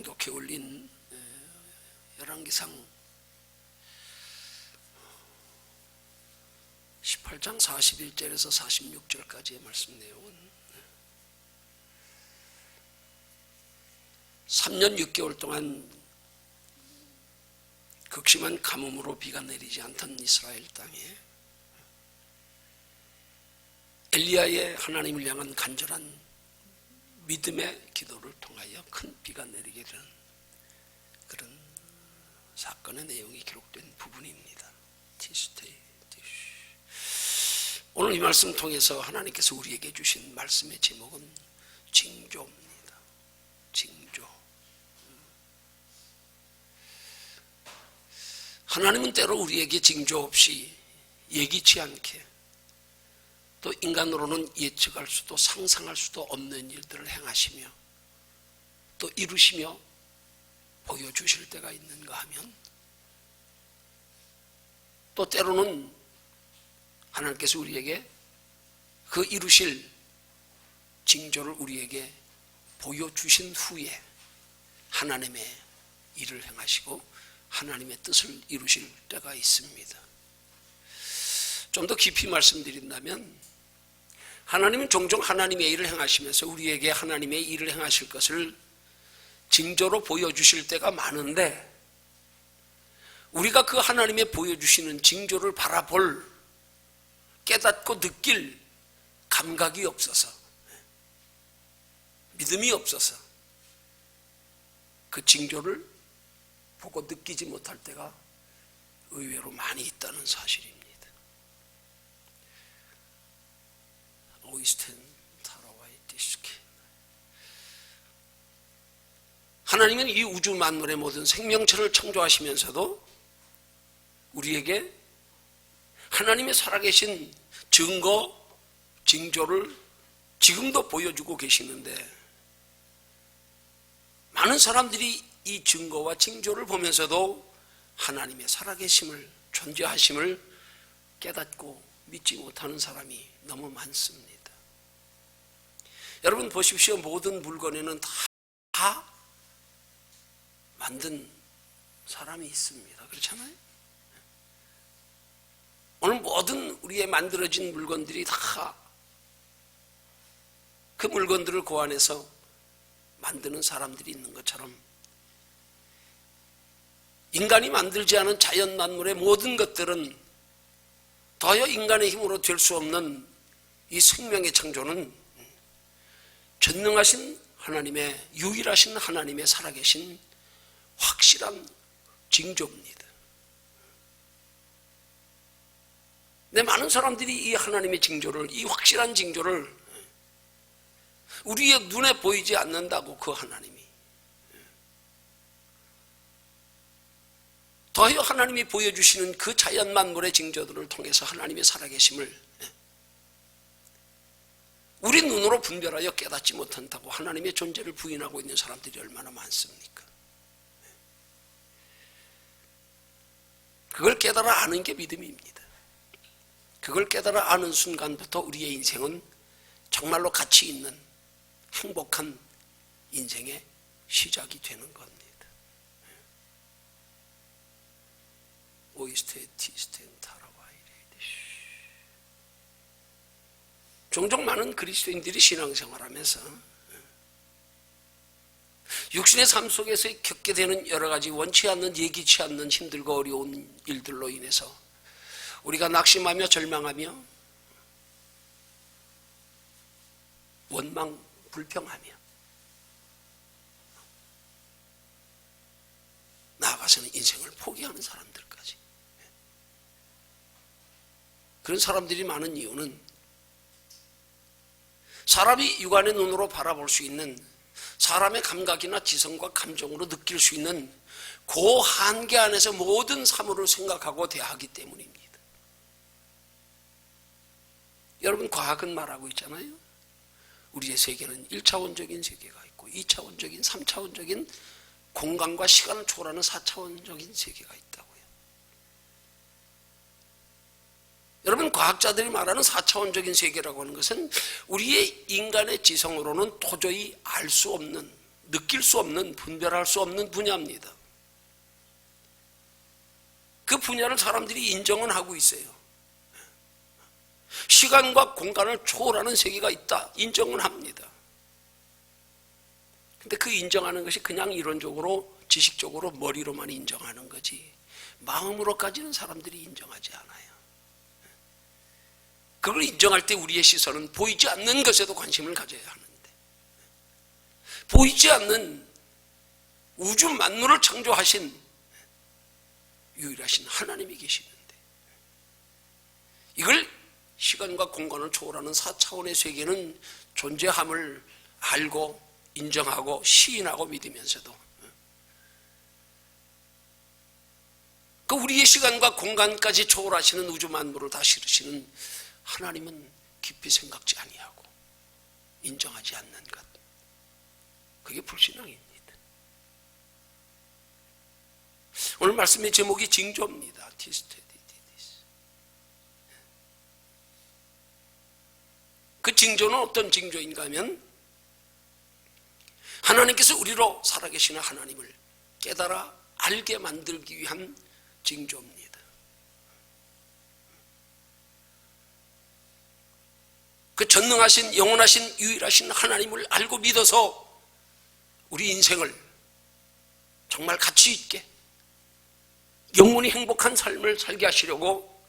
봉독해 올린 열왕기상 18장 41절에서 46절까지의 말씀 내용은 3년 6개월 동안 극심한 가뭄으로 비가 내리지 않던 이스라엘 땅에 엘리야의 하나님을 향한 간절한 믿음의 기도를 통하여 큰 비가 내리게 되는 그런 사건의 내용이 기록된 부분입니다. 오늘 이 말씀 통해서 하나님께서 우리에게 주신 말씀의 제목은 징조입니다. 징조. 하나님은 때로 우리에게 징조 없이 예기치 않게 또 인간으로는 예측할 수도 상상할 수도 없는 일들을 행하시며 또 이루시며 보여주실 때가 있는가 하면 또 때로는 하나님께서 우리에게 그 이루실 징조를 우리에게 보여주신 후에 하나님의 일을 행하시고 하나님의 뜻을 이루실 때가 있습니다. 좀 더 깊이 말씀드린다면 하나님은 종종 하나님의 일을 행하시면서 우리에게 하나님의 일을 행하실 것을 징조로 보여주실 때가 많은데 우리가 그 하나님의 보여주시는 징조를 바라볼 깨닫고 느낄 감각이 없어서 믿음이 없어서 그 징조를 보고 느끼지 못할 때가 의외로 많이 있다는 사실입니다. 하나님은 이 우주 만물의 모든 생명체를 창조하시면서도 우리에게 하나님의 살아계신 증거, 징조를 지금도 보여주고 계시는데 많은 사람들이 이 증거와 징조를 보면서도 하나님의 살아계심을, 존재하심을 깨닫고 믿지 못하는 사람이 너무 많습니다. 여러분 보십시오. 모든 물건에는 다 만든 사람이 있습니다. 그렇잖아요? 오늘 모든 우리의 만들어진 물건들이 다 그 물건들을 고안해서 만드는 사람들이 있는 것처럼 인간이 만들지 않은 자연 만물의 모든 것들은 더여 인간의 힘으로 될 수 없는 이 생명의 창조는 전능하신 하나님의, 유일하신 하나님의 살아계신 확실한 징조입니다. 근데 많은 사람들이 이 하나님의 징조를, 이 확실한 징조를 우리의 눈에 보이지 않는다고 그 하나님이 더하여 하나님이 보여주시는 그 자연 만물의 징조들을 통해서 하나님의 살아계심을 우리 눈으로 분별하여 깨닫지 못한다고 하나님의 존재를 부인하고 있는 사람들이 얼마나 많습니까? 그걸 깨달아 아는 게 믿음입니다. 그걸 깨달아 아는 순간부터 우리의 인생은 정말로 가치 있는 행복한 인생의 시작이 되는 겁니다. 종종 많은 그리스도인들이 신앙생활하면서 육신의 삶 속에서 겪게 되는 여러 가지 원치 않는, 예기치 않는 힘들고 어려운 일들로 인해서 우리가 낙심하며 절망하며 원망, 불평하며 나아가서는 인생을 포기하는 사람들까지, 그런 사람들이 많은 이유는 사람이 육안의 눈으로 바라볼 수 있는, 사람의 감각이나 지성과 감정으로 느낄 수 있는 그 한계 안에서 모든 사물을 생각하고 대하기 때문입니다. 여러분, 과학은 말하고 있잖아요. 우리의 세계는 1차원적인 세계가 있고 2차원적인, 3차원적인 공간과 시간을 초월하는 4차원적인 세계가 있다고요. 여러분, 과학자들이 말하는 4차원적인 세계라고 하는 것은 우리의 인간의 지성으로는 도저히 알 수 없는, 느낄 수 없는, 분별할 수 없는 분야입니다. 그 분야를 사람들이 인정은 하고 있어요. 시간과 공간을 초월하는 세계가 있다, 인정은 합니다. 근데 그 인정하는 것이 그냥 이론적으로, 지식적으로, 머리로만 인정하는 거지 마음으로까지는 사람들이 인정하지 않아요. 그걸 인정할 때 우리의 시선은 보이지 않는 것에도 관심을 가져야 하는데, 보이지 않는 우주 만물을 창조하신 유일하신 하나님이 계시는데, 이걸 시간과 공간을 초월하는 4차원의 세계는 존재함을 알고 인정하고 시인하고 믿으면서도 그 우리의 시간과 공간까지 초월하시는 우주 만물을 다 실으시는 하나님은 깊이 생각지 아니하고 인정하지 않는 것, 그게 불신앙입니다. 오늘 말씀의 제목이 징조입니다. 그 징조는 어떤 징조인가 하면, 하나님께서 우리로 살아계시는 하나님을 깨달아 알게 만들기 위한 징조입니다. 그 전능하신 영원하신 유일하신 하나님을 알고 믿어서 우리 인생을 정말 가치 있게 영원히 행복한 삶을 살게 하시려고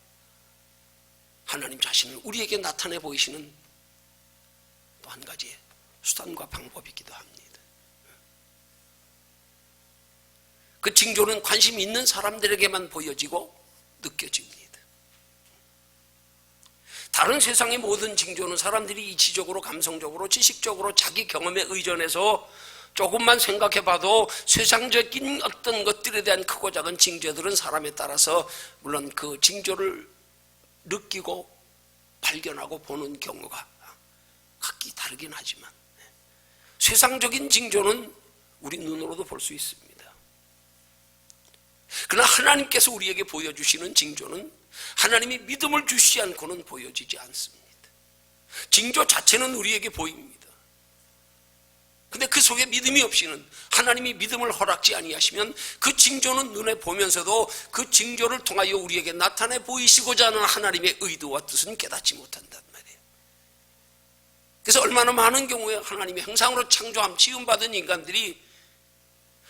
하나님 자신을 우리에게 나타내 보이시는 또 한 가지의 수단과 방법이기도 합니다. 그 징조는 관심 있는 사람들에게만 보여지고 느껴집니다. 다른 세상의 모든 징조는 사람들이 이치적으로, 감성적으로, 지식적으로 자기 경험에 의존해서 조금만 생각해봐도 세상적인 어떤 것들에 대한 크고 작은 징조들은 사람에 따라서 물론 그 징조를 느끼고 발견하고 보는 경우가 각기 다르긴 하지만, 세상적인 징조는 우리 눈으로도 볼 수 있습니다. 그러나 하나님께서 우리에게 보여주시는 징조는 하나님이 믿음을 주시지 않고는 보여지지 않습니다. 징조 자체는 우리에게 보입니다. 근데 그 속에 믿음이 없이는, 하나님이 믿음을 허락지 아니하시면 그 징조는 눈에 보면서도 그 징조를 통하여 우리에게 나타내 보이시고자 하는 하나님의 의도와 뜻은 깨닫지 못한단 말이에요. 그래서 얼마나 많은 경우에 하나님의 형상으로 창조함, 지음받은 인간들이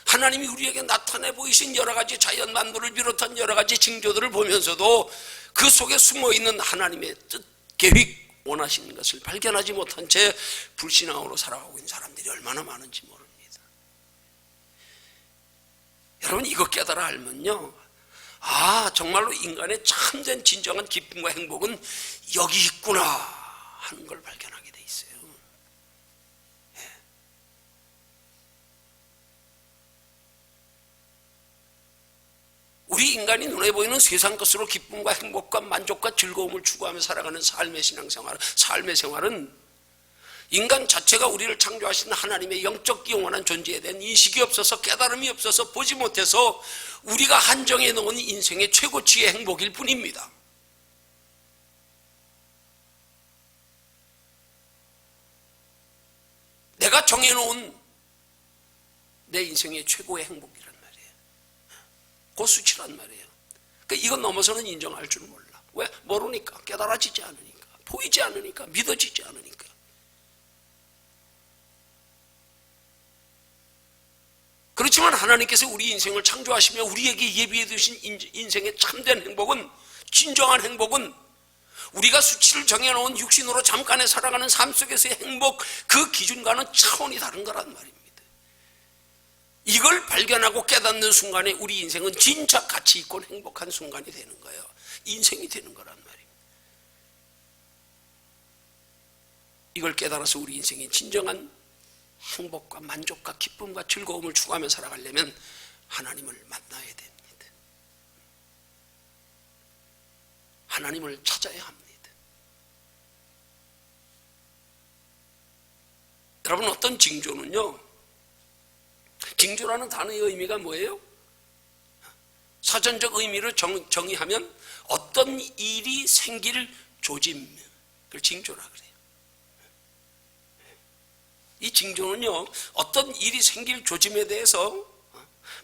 하나님이 우리에게 나타내 보이신 여러 가지 자연 만물을 비롯한 여러 가지 징조들을 보면서도 그 속에 숨어있는 하나님의 뜻, 계획, 원하시는 것을 발견하지 못한 채 불신앙으로 살아가고 있는 사람들이 얼마나 많은지 모릅니다. 여러분, 이거 깨달아 알면요, 아, 정말로 인간의 참된 진정한 기쁨과 행복은 여기 있구나 하는 걸 발견하게 돼 있어요. 우리 인간이 눈에 보이는 세상 것으로 기쁨과 행복과 만족과 즐거움을 추구하며 살아가는 삶의 신앙생활, 삶의 생활은 인간 자체가 우리를 창조하신 하나님의 영적 영원한 존재에 대한 인식이 없어서, 깨달음이 없어서, 보지 못해서 우리가 한정해 놓은 인생의 최고치의 행복일 뿐입니다. 내가 정해놓은 내 인생의 최고의 행복이란 말이에요. 그 수치란 말이에요. 그러니까 이건 넘어서는 인정할 줄 몰라. 왜? 모르니까, 깨달아지지 않으니까, 보이지 않으니까, 믿어지지 않으니까. 그렇지만 하나님께서 우리 인생을 창조하시며 우리에게 예비해 두신 인생의 참된 행복은, 진정한 행복은 우리가 수치를 정해놓은 육신으로 잠깐의 살아가는 삶 속에서의 행복, 그 기준과는 차원이 다른 거란 말입니다. 이걸 발견하고 깨닫는 순간에 우리 인생은 진짜 가치 있고 행복한 순간이 되는 거예요. 인생이 되는 거란 말입니다. 이걸 깨달아서 우리 인생의 진정한 행복과 만족과 기쁨과 즐거움을 추구하며 살아가려면 하나님을 만나야 됩니다. 하나님을 찾아야 합니다. 여러분, 어떤 징조는요, 징조라는 단어의 의미가 뭐예요? 사전적 의미를 정의하면 어떤 일이 생길 조짐, 그걸 징조라 그래요. 이 징조는요, 어떤 일이 생길 조짐에 대해서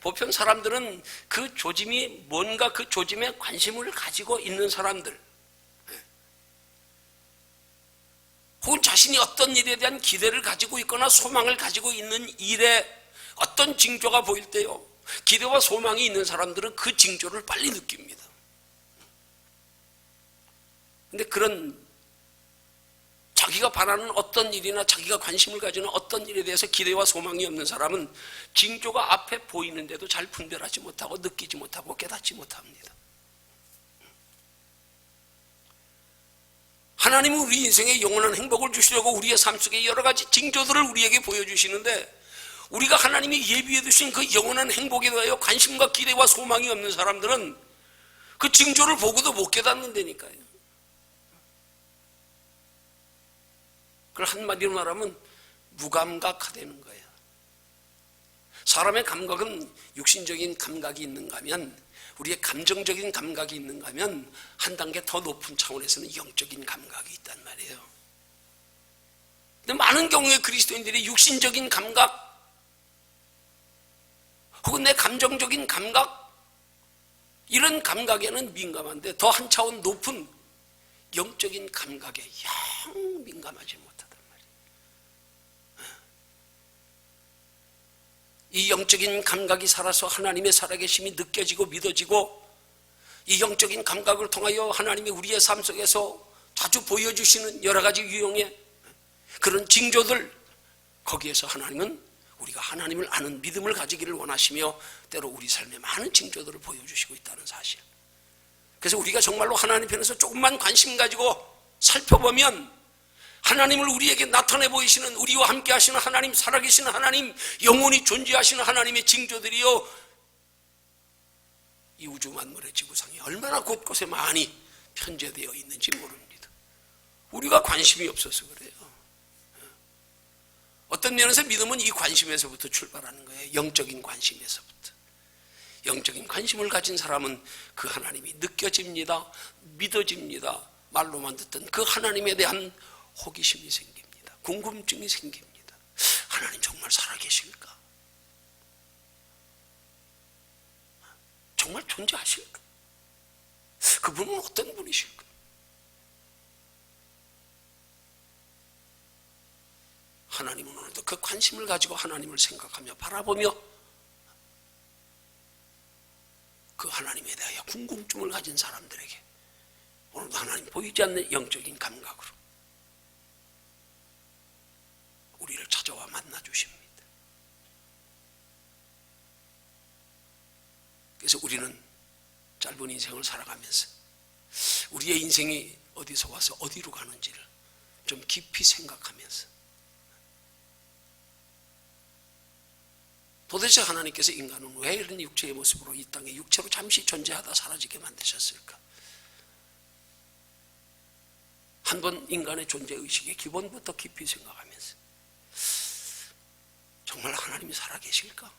보편 사람들은 그 조짐이 뭔가 그 조짐에 관심을 가지고 있는 사람들, 혹은 자신이 어떤 일에 대한 기대를 가지고 있거나 소망을 가지고 있는 일에 어떤 징조가 보일 때요, 기대와 소망이 있는 사람들은 그 징조를 빨리 느낍니다. 근데 그런 자기가 바라는 어떤 일이나 자기가 관심을 가지는 어떤 일에 대해서 기대와 소망이 없는 사람은 징조가 앞에 보이는데도 잘 분별하지 못하고 느끼지 못하고 깨닫지 못합니다. 하나님은 우리 인생에 영원한 행복을 주시려고 우리의 삶 속에 여러 가지 징조들을 우리에게 보여주시는데, 우리가 하나님이 예비해 두신 그 영원한 행복에 대하여 관심과 기대와 소망이 없는 사람들은 그 징조를 보고도 못 깨닫는다니까요. 그걸 한마디로 말하면 무감각화되는 거예요. 사람의 감각은 육신적인 감각이 있는가 하면, 우리의 감정적인 감각이 있는가 하면 한 단계 더 높은 차원에서는 영적인 감각이 있단 말이에요. 근데 많은 경우에 그리스도인들이 육신적인 감각 혹은 내 감정적인 감각, 이런 감각에는 민감한데 더 한 차원 높은 영적인 감각에 영 민감하지 못하단 말이에요. 이 영적인 감각이 살아서 하나님의 살아계심이 느껴지고 믿어지고, 이 영적인 감각을 통하여 하나님이 우리의 삶 속에서 자주 보여주시는 여러 가지 유형의 그런 징조들, 거기에서 하나님은 우리가 하나님을 아는 믿음을 가지기를 원하시며 때로 우리 삶에 많은 징조들을 보여주시고 있다는 사실. 그래서 우리가 정말로 하나님 편에서 조금만 관심 가지고 살펴보면 하나님을 우리에게 나타내 보이시는, 우리와 함께 하시는 하나님, 살아계시는 하나님, 영원히 존재하시는 하나님의 징조들이요, 이 우주 만물의 지구상에 얼마나 곳곳에 많이 편재되어 있는지 모릅니다. 우리가 관심이 없어서 그래요. 어떤 면에서 믿음은 이 관심에서부터 출발하는 거예요. 영적인 관심에서부터. 영적인 관심을 가진 사람은 그 하나님이 느껴집니다. 믿어집니다. 말로만 듣던 그 하나님에 대한 호기심이 생깁니다. 궁금증이 생깁니다. 하나님 정말 살아계실까? 정말 존재하실까? 그분은 어떤 분이실까? 하나님은 오늘도 그 관심을 가지고 하나님을 생각하며 바라보며 그 하나님에 대하여 궁금증을 가진 사람들에게 오늘도 하나님 보이지 않는 영적인 감각으로 우리를 찾아와 만나 주십니다. 그래서 우리는 짧은 인생을 살아가면서 우리의 인생이 어디서 와서 어디로 가는지를 좀 깊이 생각하면서, 도대체 하나님께서 인간은 왜 이런 육체의 모습으로 이 땅에 육체로 잠시 존재하다 사라지게 만드셨을까? 한번 인간의 존재의식의 기본부터 깊이 생각하면서 정말 하나님이 살아계실까?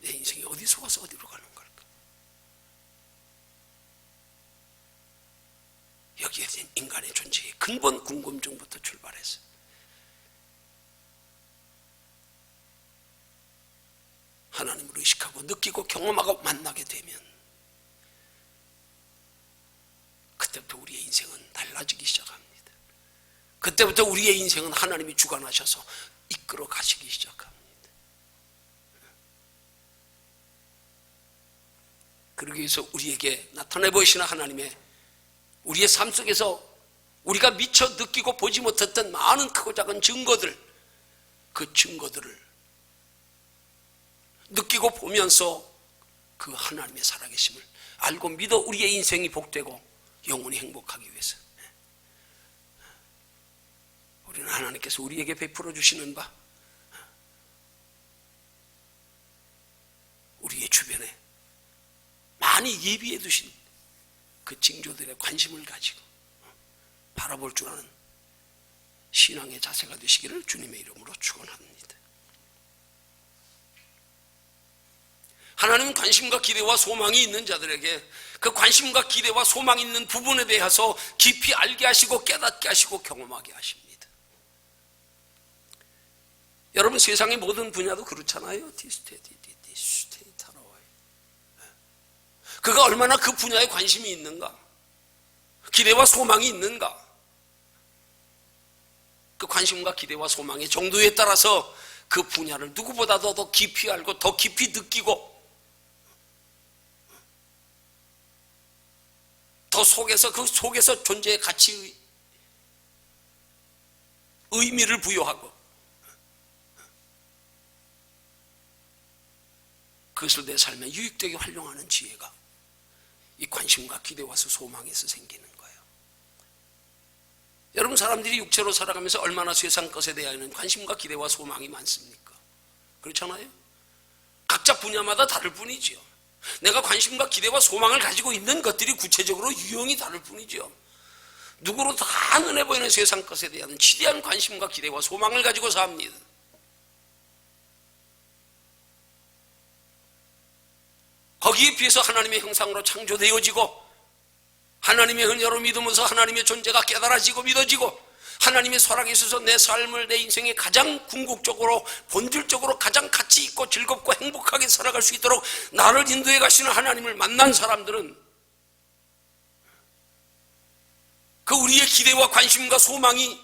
내 인생이 어디서 와서 어디로 가는 걸까? 여기에 대한 인간의 존재의 근본 궁금증부터 출발해서 하나님을 의식하고 느끼고 경험하고 만나게 되면 그때부터 우리의 인생은 달라지기 시작합니다. 그때부터 우리의 인생은 하나님이 주관하셔서 이끌어 가시기 시작합니다. 그러기 위해서 우리에게 나타내 보이시는 하나님의 우리의 삶 속에서 우리가 미처 느끼고 보지 못했던 많은 크고 작은 증거들, 그 증거들을 느끼고 보면서 그 하나님의 살아계심을 알고 믿어 우리의 인생이 복되고 영원히 행복하기 위해서 우리는 하나님께서 우리에게 베풀어 주시는 바, 우리의 주변에 많이 예비해 두신 그 징조들에 관심을 가지고 바라볼 줄 아는 신앙의 자세가 되시기를 주님의 이름으로 축원합니다. 하나님은 관심과 기대와 소망이 있는 자들에게 그 관심과 기대와 소망이 있는 부분에 대해서 깊이 알게 하시고 깨닫게 하시고 경험하게 하십니다. 여러분, 세상의 모든 분야도 그렇잖아요. 그가 얼마나 그 분야에 관심이 있는가, 기대와 소망이 있는가, 그 관심과 기대와 소망의 정도에 따라서 그 분야를 누구보다도 더 깊이 알고 더 깊이 느끼고 더 그 속에서 존재의 가치, 의미를 부여하고 그것을 내 삶에 유익되게 활용하는 지혜가 이 관심과 기대와 소망에서 생기는 거예요. 여러분, 사람들이 육체로 살아가면서 얼마나 세상 것에 대한 관심과 기대와 소망이 많습니까? 그렇잖아요. 각자 분야마다 다를 뿐이죠. 내가 관심과 기대와 소망을 가지고 있는 것들이 구체적으로 유형이 다를 뿐이죠. 누구로 다 눈에 보이는 세상 것에 대한 지대한 관심과 기대와 소망을 가지고 삽니다. 거기에 비해서 하나님의 형상으로 창조되어지고 하나님의 은혜로 믿으면서 하나님의 존재가 깨달아지고 믿어지고 하나님의 사랑에 있어서 내 삶을, 내 인생에 가장 궁극적으로 본질적으로 가장 가치 있고 즐겁고 행복하게 살아갈 수 있도록 나를 인도해 가시는 하나님을 만난 사람들은 그 우리의 기대와 관심과 소망이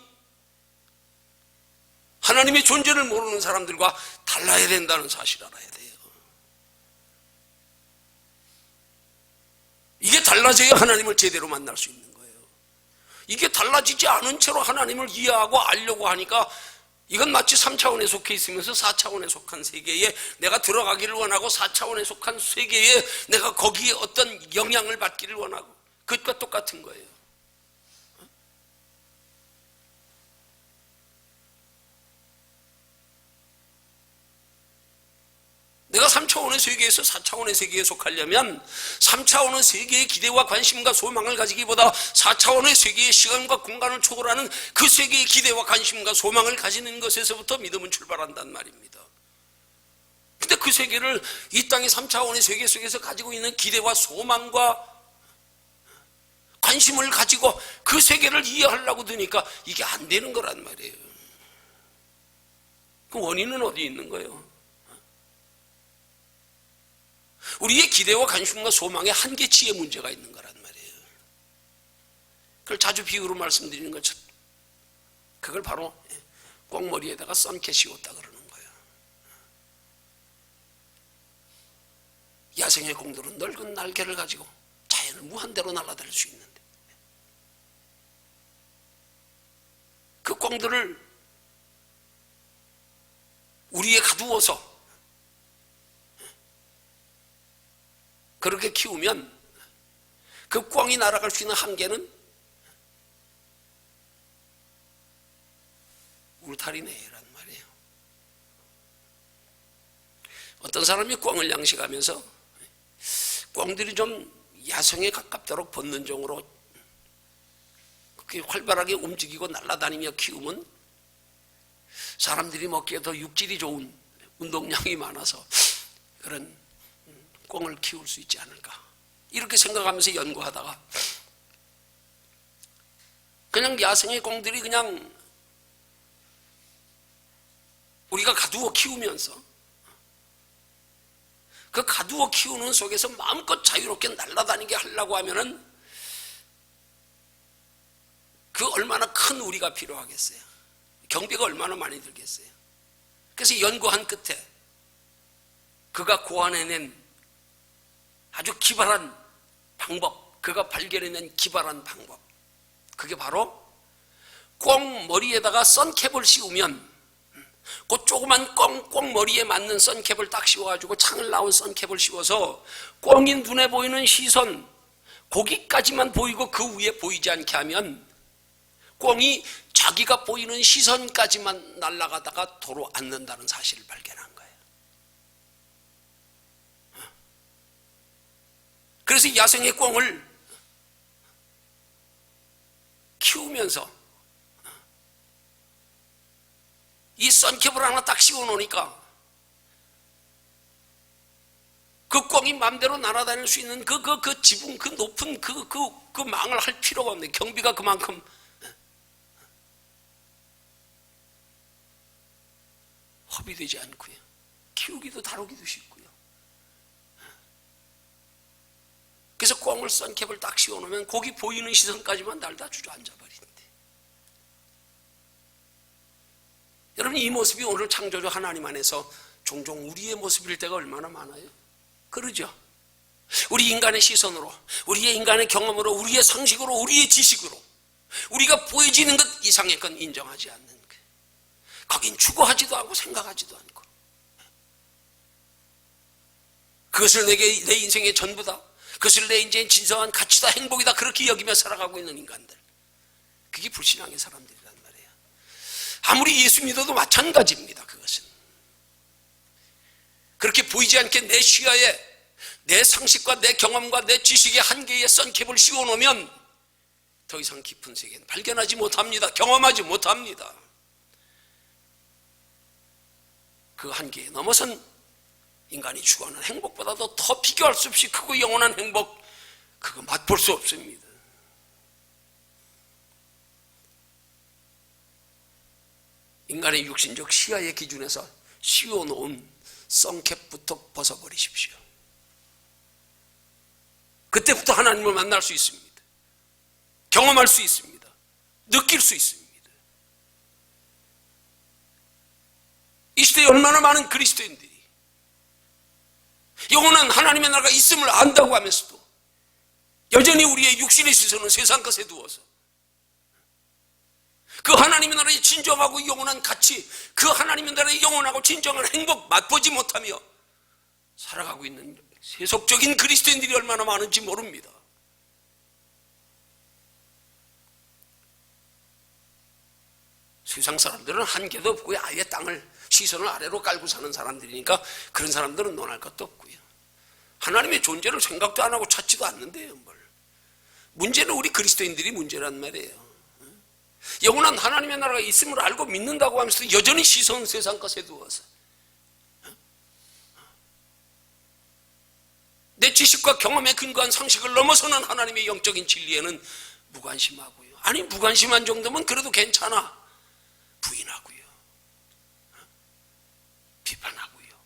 하나님의 존재를 모르는 사람들과 달라야 된다는 사실을 알아야 돼요. 이게 달라져야 하나님을 제대로 만날 수 있는 거예요. 이게 달라지지 않은 채로 하나님을 이해하고 알려고 하니까 이건 마치 3차원에 속해 있으면서 4차원에 속한 세계에 내가 들어가기를 원하고 4차원에 속한 세계에 내가 거기에 어떤 영향을 받기를 원하고 그것과 똑같은 거예요. 내가 3차원의 세계에서 4차원의 세계에 속하려면 3차원의 세계의 기대와 관심과 소망을 가지기보다 4차원의 세계의 시간과 공간을 초월하는 그 세계의 기대와 관심과 소망을 가지는 것에서부터 믿음은 출발한단 말입니다. 근데 그 세계를 이 땅의 3차원의 세계 속에서 가지고 있는 기대와 소망과 관심을 가지고 그 세계를 이해하려고 드니까 이게 안 되는 거란 말이에요. 그 원인은 어디 있는 거예요? 우리의 기대와 관심과 소망의 한계치에 문제가 있는 거란 말이에요. 그걸 자주 비유로 말씀드리는 것처럼 그걸 바로 꽁머리에다가 썬캐 씌웠다 그러는 거예요. 야생의 공들은 넓은 날개를 가지고 자연을 무한대로 날아다닐 수 있는데 그 꽁들을 우리에 가두어서 그렇게 키우면 그 꿩이 날아갈 수 있는 한계는 울타리네란 말이에요. 어떤 사람이 꿩을 양식하면서 꿩들이 좀 야생에 가깝도록 본능적으로 그렇게 활발하게 움직이고 날아다니며 키우면 사람들이 먹기에 더 육질이 좋은 운동량이 많아서 그런 꿩을 키울 수 있지 않을까 이렇게 생각하면서 연구하다가 그냥 야생의 꿩들이 그냥 우리가 가두어 키우면서 그 가두어 키우는 속에서 마음껏 자유롭게 날아다니게 하려고 하면은 그 얼마나 큰 우리가 필요하겠어요. 경비가 얼마나 많이 들겠어요. 그래서 연구한 끝에 그가 고안해낸 아주 기발한 방법, 그가 발견해낸 기발한 방법, 그게 바로 꿩 머리에다가 선캡을 씌우면 그 조그만 꿩 머리에 맞는 선캡을 딱 씌워가지고 창을 나온 선캡을 씌워서 꿩이 눈에 보이는 시선 거기까지만 보이고 그 위에 보이지 않게 하면 꿩이 자기가 보이는 시선까지만 날아가다가 도로 앉는다는 사실을 발견한 거예요. 그래서 야생의 꿩을 키우면서 이 선캡을 하나 딱 씌워 놓으니까 그 꽁이 마음대로 날아다닐 수 있는 그 지붕, 그 높은 그 망을 할 필요가 없네. 경비가 그만큼 허비되지 않고요. 키우기도 다루기도 쉽고요. 그래서 꽁을 선캡을 딱 씌워놓으면 거기 보이는 시선까지만 날다 주저앉아버린대. 여러분, 이 모습이 오늘 창조주 하나님 안에서 종종 우리의 모습일 때가 얼마나 많아요? 그러죠? 우리 인간의 시선으로, 우리의 인간의 경험으로, 우리의 상식으로, 우리의 지식으로 우리가 보여지는 것 이상의 건 인정하지 않는 것. 거긴 추구하지도 않고 생각하지도 않고, 그것을 내 인생의 전부다, 그것을 내 인생의 진정한 가치다, 행복이다, 그렇게 여기며 살아가고 있는 인간들, 그게 불신앙의 사람들이란 말이에요. 아무리 예수 믿어도 마찬가지입니다. 그것은 그렇게 보이지 않게 내 시야에 내 상식과 내 경험과 내 지식의 한계에 선캡을 씌워놓으면 더 이상 깊은 세계는 발견하지 못합니다. 경험하지 못합니다. 그 한계에 넘어선 인간이 추구하는 행복보다도 더 비교할 수 없이 크고 영원한 행복, 그거 맛볼 수 없습니다. 인간의 육신적 시야의 기준에서 씌워놓은 선캡부터 벗어버리십시오. 그때부터 하나님을 만날 수 있습니다. 경험할 수 있습니다. 느낄 수 있습니다. 이 시대에 얼마나 많은 그리스도인들이 영원한 하나님의 나라가 있음을 안다고 하면서도 여전히 우리의 육신의 시선은 세상 것에 두어서 그 하나님의 나라의 진정하고 영원한 가치, 그 하나님의 나라의 영원하고 진정한 행복 맛보지 못하며 살아가고 있는 세속적인 그리스도인들이 얼마나 많은지 모릅니다. 세상 사람들은 한계도 없고 아예 땅을, 시선을 아래로 깔고 사는 사람들이니까 그런 사람들은 논할 것도 없고요. 하나님의 존재를 생각도 안 하고 찾지도 않는데요. 문제는 우리 그리스도인들이 문제란 말이에요. 영원한 하나님의 나라가 있음을 알고 믿는다고 하면서 여전히 시선 세상 것에 두어서 내 지식과 경험에 근거한 상식을 넘어서는 하나님의 영적인 진리에는 무관심하고요. 아니, 무관심한 정도면 그래도 괜찮아. 부인하고요, 비판하고요,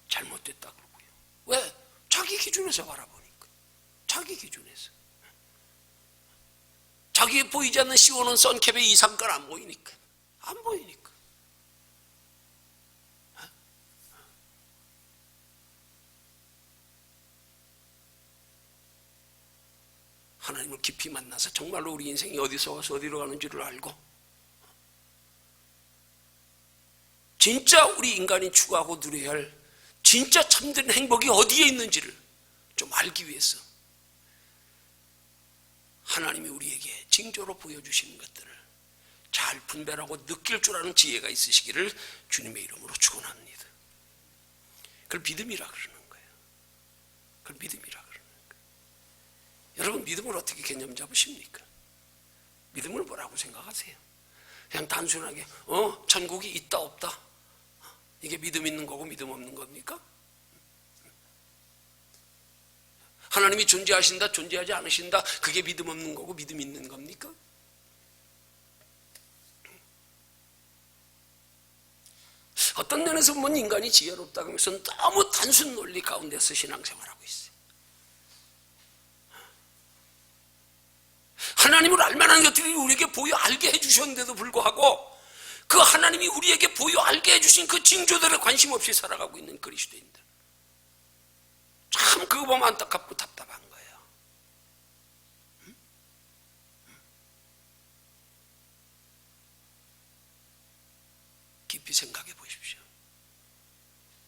잘못됐다 그러고요. 왜? 자기 기준에서 바라보니까. 자기 기준에서. 자기의 보이지 않는 씌워놓은 선캡의 이상권 안 보이니까. 안 보이니까. 하나님을 깊이 만나서 정말로 우리 인생이 어디서 와서 어디로 가는지를 알고 진짜 우리 인간이 추구하고 누려야 할 진짜 참된 행복이 어디에 있는지를 좀 알기 위해서 하나님이 우리에게 징조로 보여주시는 것들을 잘 분별하고 느낄 줄 아는 지혜가 있으시기를 주님의 이름으로 축원합니다. 그걸 믿음이라 그러는 거예요. 그걸 믿음이라 그러는 거예요. 여러분, 믿음을 어떻게 개념 잡으십니까? 믿음을 뭐라고 생각하세요? 그냥 단순하게 천국이 있다 없다, 이게 믿음 있는 거고 믿음 없는 겁니까? 하나님이 존재하신다 존재하지 않으신다, 그게 믿음 없는 거고 믿음 있는 겁니까? 어떤 면에서 보면 인간이 지혜롭다고 하면서 너무 단순 논리 가운데서 신앙생활하고 있어요. 하나님을 알만한 것들이 우리에게 보여 알게 해주셨는데도 불구하고 그 하나님이 우리에게 보여 알게 해주신 그 징조들에 관심 없이 살아가고 있는 그리스도인들, 참 그거 보면 안타깝고 답답한 거예요. 깊이 생각해 보십시오.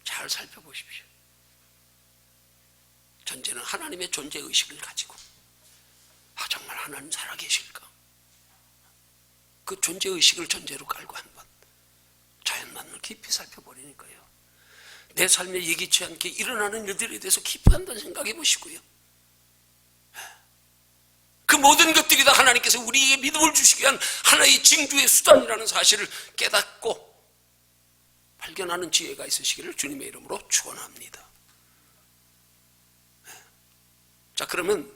잘 살펴보십시오. 전제는 하나님의 존재의식을 가지고 정말 하나님 살아계실까? 그 존재의식을 전제로 깔고 한번 자연만을 깊이 살펴보리니까요, 내 삶에 예기치 않게 일어나는 일들에 대해서 깊이 한번 생각해 보시고요, 그 모든 것들이 다 하나님께서 우리에게 믿음을 주시기 위한 하나의 징조의 수단이라는 사실을 깨닫고 발견하는 지혜가 있으시기를 주님의 이름으로 축원합니다. 자, 그러면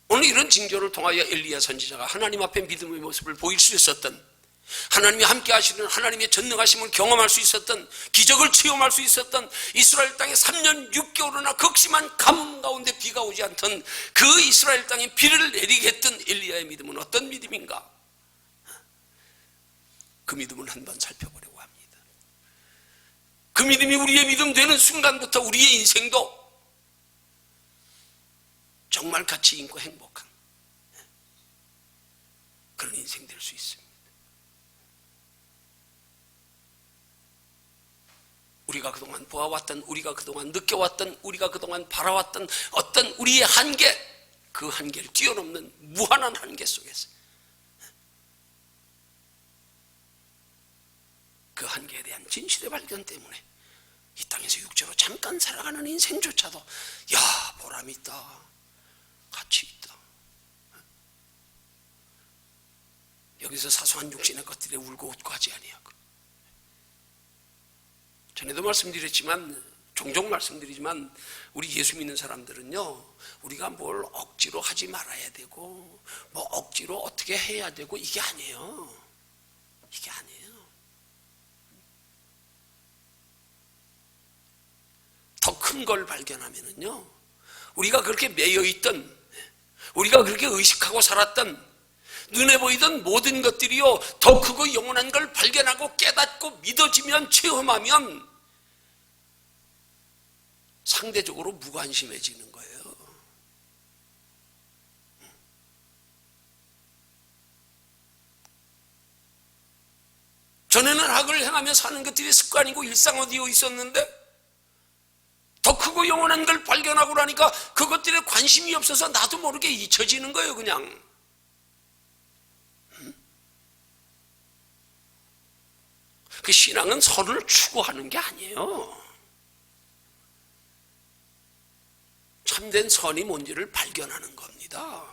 오늘 이런 징조를 통하여 엘리야 선지자가 하나님 앞에 믿음의 모습을 보일 수 있었던, 하나님이 함께 하시는 하나님의 전능하심을 경험할 수 있었던, 기적을 체험할 수 있었던, 이스라엘 땅에 3년 6개월이나 극심한 가뭄 가운데 비가 오지 않던 그 이스라엘 땅에 비를 내리게 했던 엘리야의 믿음은 어떤 믿음인가? 그 믿음을 한번 살펴보려고 합니다. 그 믿음이 우리의 믿음 되는 순간부터 우리의 인생도 정말 가치 있고 행복한 그런 인생 될 수 있습니다. 우리가 그동안 보아왔던, 우리가 그동안 느껴왔던, 우리가 그동안 바라왔던 어떤 우리의 한계, 그 한계를 뛰어넘는 무한한 한계 속에서 그 한계에 대한 진실의 발견 때문에 이 땅에서 육체로 잠깐 살아가는 인생조차도 야, 보람 있다, 가치 있다. 여기서 사소한 육신의 것들에 울고 웃고 하지 아니하고, 전에도 말씀드렸지만, 종종 말씀드리지만, 우리 예수 믿는 사람들은요, 우리가 뭘 억지로 하지 말아야 되고 뭐 억지로 어떻게 해야 되고 이게 아니에요. 이게 아니에요. 더 큰 걸 발견하면은요, 우리가 그렇게 매여있던, 우리가 그렇게 의식하고 살았던, 눈에 보이던 모든 것들이요, 더 크고 영원한 걸 발견하고 깨닫고 믿어지면, 체험하면 상대적으로 무관심해지는 거예요. 전에는 악을 행하며 사는 것들이 습관이고 일상화되어 있었는데, 더 크고 영원한 걸 발견하고 나니까 그것들에 관심이 없어서 나도 모르게 잊혀지는 거예요, 그냥. 그 신앙은 선을 추구하는 게 아니에요. 참된 선이 뭔지를 발견하는 겁니다.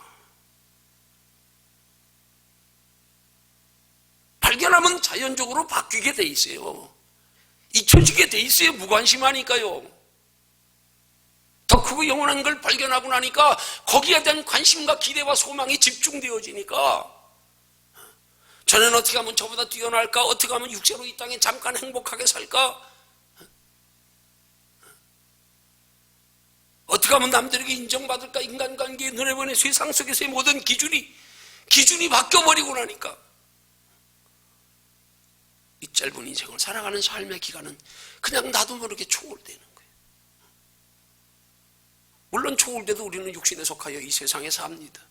발견하면 자연적으로 바뀌게 돼 있어요. 잊혀지게 돼 있어요. 무관심하니까요. 더 크고 영원한 걸 발견하고 나니까 거기에 대한 관심과 기대와 소망이 집중되어지니까, 저는 어떻게 하면 저보다 뛰어날까? 어떻게 하면 육체로 이 땅에 잠깐 행복하게 살까? 어떻게 하면 남들에게 인정받을까? 인간관계, 눈에 보이는 세상 속에서의 모든 기준이 바뀌어버리고 나니까 이 짧은 인생을 살아가는 삶의 기간은 그냥 나도 모르게 초월되는 거예요. 물론 초월돼도 우리는 육신에 속하여 이 세상에 삽니다.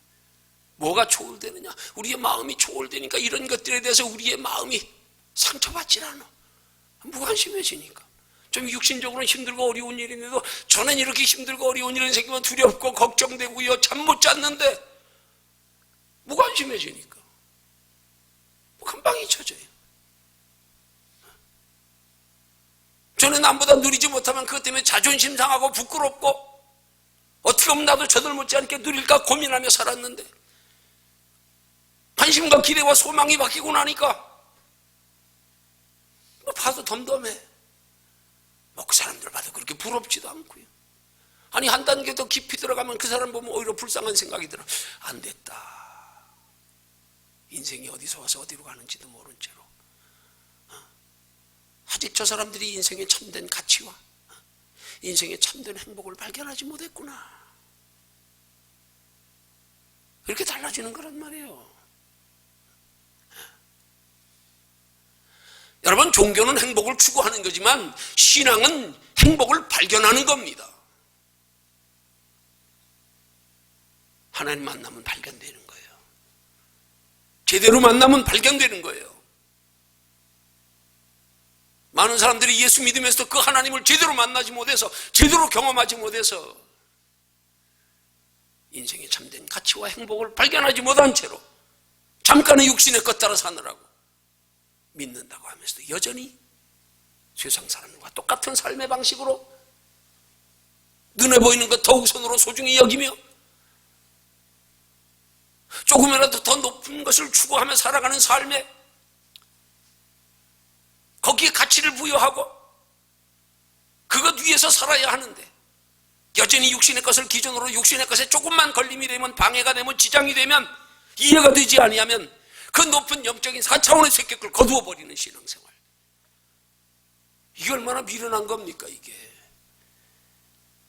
뭐가 초월되느냐? 우리의 마음이 초월되니까 이런 것들에 대해서 우리의 마음이 상처받질 않아. 무관심해지니까. 좀 육신적으로는 힘들고 어려운 일인데도 저는 이렇게 힘들고 어려운 일은 생기면 두렵고 걱정되고요, 잠 못 잤는데 무관심해지니까 금방 잊혀져요. 저는 남보다 누리지 못하면 그것 때문에 자존심 상하고 부끄럽고 어떻게 하면 나도 저들 못지않게 누릴까 고민하며 살았는데, 관심과 기대와 소망이 바뀌고 나니까 뭐 봐도 덤덤해. 뭐 그 사람들 봐도 그렇게 부럽지도 않고요. 아니, 한 단계 더 깊이 들어가면 그 사람 보면 오히려 불쌍한 생각이 들어. 안 됐다. 인생이 어디서 와서 어디로 가는지도 모른 채로 아직 저 사람들이 인생의 참된 가치와 인생의 참된 행복을 발견하지 못했구나. 이렇게 달라지는 거란 말이에요. 여러분, 종교는 행복을 추구하는 거지만 신앙은 행복을 발견하는 겁니다. 하나님 만나면 발견되는 거예요. 제대로 만나면 발견되는 거예요. 많은 사람들이 예수 믿으면서도 그 하나님을 제대로 만나지 못해서, 제대로 경험하지 못해서 인생의 참된 가치와 행복을 발견하지 못한 채로 잠깐의 육신의 것 따라 사느라고 믿는다고 하면서도 여전히 세상 사람과 똑같은 삶의 방식으로 눈에 보이는 것 더 우선으로 소중히 여기며 조금이라도 더 높은 것을 추구하며 살아가는 삶에 거기에 가치를 부여하고 그것 위에서 살아야 하는데 여전히 육신의 것을 기준으로 육신의 것에 조금만 걸림이 되면, 방해가 되면, 지장이 되면, 이해가 되지 아니하면 그 높은 영적인 4차원의 성격을 거두어버리는 신앙생활. 이게 얼마나 미련한 겁니까 이게.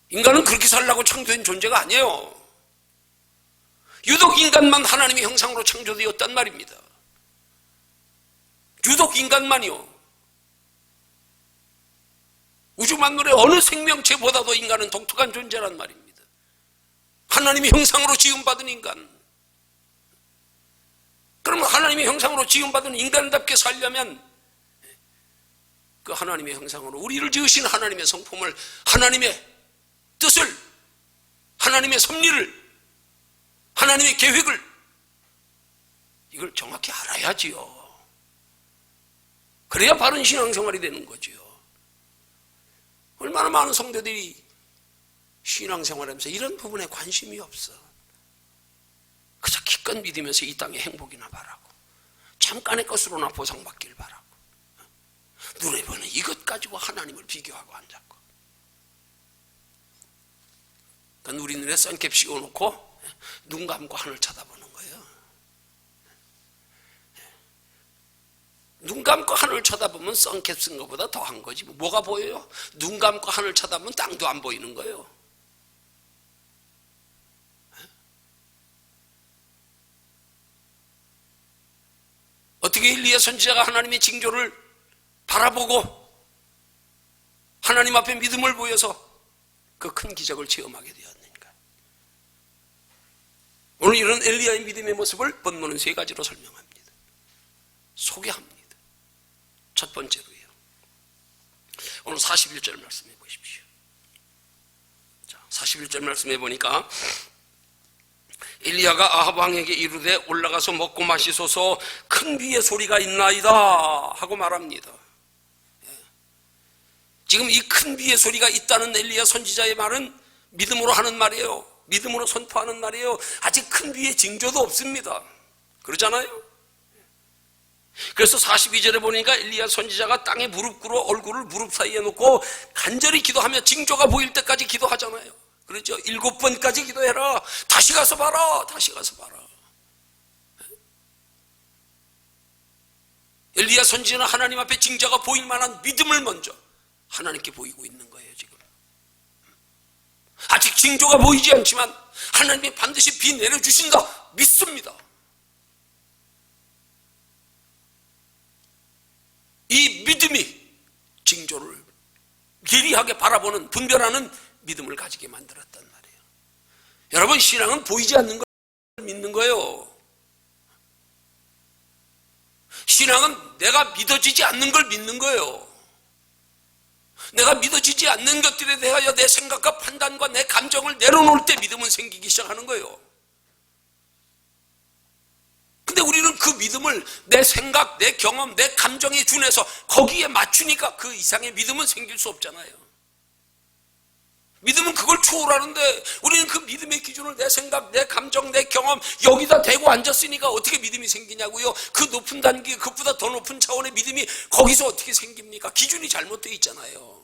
인간은 그렇게 살라고 창조된 존재가 아니에요. 유독 인간만 하나님의 형상으로 창조되었단 말입니다. 유독 인간만이요. 우주 만물의 어느 생명체보다도 인간은 독특한 존재란 말입니다. 하나님의 형상으로 지음받은 인간. 그러면 하나님의 형상으로 지음받은 인간답게 살려면 그 하나님의 형상으로 우리를 지으신 하나님의 성품을, 하나님의 뜻을, 하나님의 섭리를, 하나님의 계획을, 이걸 정확히 알아야지요. 그래야 바른 신앙생활이 되는 거지요. 얼마나 많은 성도들이 신앙생활하면서 이런 부분에 관심이 없어. 그저 기껏 믿으면서 이 땅의 행복이나 바라고, 잠깐의 것으로나 보상받길 바라고, 눈에 보이는 이것 가지고 하나님을 비교하고 앉았고. 그러니까 우리 눈에 선캡 씌워놓고 눈 감고 하늘 쳐다보는 거예요. 눈 감고 하늘 쳐다보면 선캡 쓴 것보다 더한 거지. 뭐가 보여요? 눈 감고 하늘 쳐다보면 땅도 안 보이는 거예요. 어떻게 엘리야 선지자가 하나님의 징조를 바라보고 하나님 앞에 믿음을 보여서 그 큰 기적을 체험하게 되었는가? 오늘 이런 엘리야의 믿음의 모습을 본문은 세 가지로 설명합니다. 소개합니다. 첫 번째로요, 오늘 41절 말씀해 보십시오. 자, 41절 말씀해 보니까 엘리야가 아합 왕에게 이르되 올라가서 먹고 마시소서, 큰 비의 소리가 있나이다 하고 말합니다. 지금 이 큰 비의 소리가 있다는 엘리야 선지자의 말은 믿음으로 하는 말이에요. 믿음으로 선포하는 말이에요. 아직 큰 비의 징조도 없습니다. 그러잖아요. 그래서 42절에 보니까 엘리야 선지자가 땅에 무릎 꿇어 얼굴을 무릎 사이에 놓고 간절히 기도하며 징조가 보일 때까지 기도하잖아요. 그렇죠? 7번까지 기도해라. 다시 가서 봐라. 다시 가서 봐라. 엘리야 선지자는 하나님 앞에 징조가 보일 만한 믿음을 먼저 하나님께 보이고 있는 거예요. 지금 아직 징조가 보이지 않지만 하나님이 반드시 비 내려주신다 믿습니다. 이 믿음이 징조를 예리하게 바라보는, 분별하는 믿음을 가지게 만들었단 말이에요. 여러분, 신앙은 보이지 않는 걸 믿는 거예요. 신앙은 내가 믿어지지 않는 걸 믿는 거예요. 내가 믿어지지 않는 것들에 대하여 내 생각과 판단과 내 감정을 내려놓을 때 믿음은 생기기 시작하는 거예요. 근데 우리는 그 믿음을 내 생각, 내 경험, 내 감정에 준해서 거기에 맞추니까 그 이상의 믿음은 생길 수 없잖아요. 믿음은 그걸 초월하는데 우리는 그 믿음의 기준을 내 생각, 내 감정, 내 경험 여기다 대고 앉았으니까 어떻게 믿음이 생기냐고요. 그 높은 단계, 그것보다 더 높은 차원의 믿음이 거기서 어떻게 생깁니까? 기준이 잘못되어 있잖아요.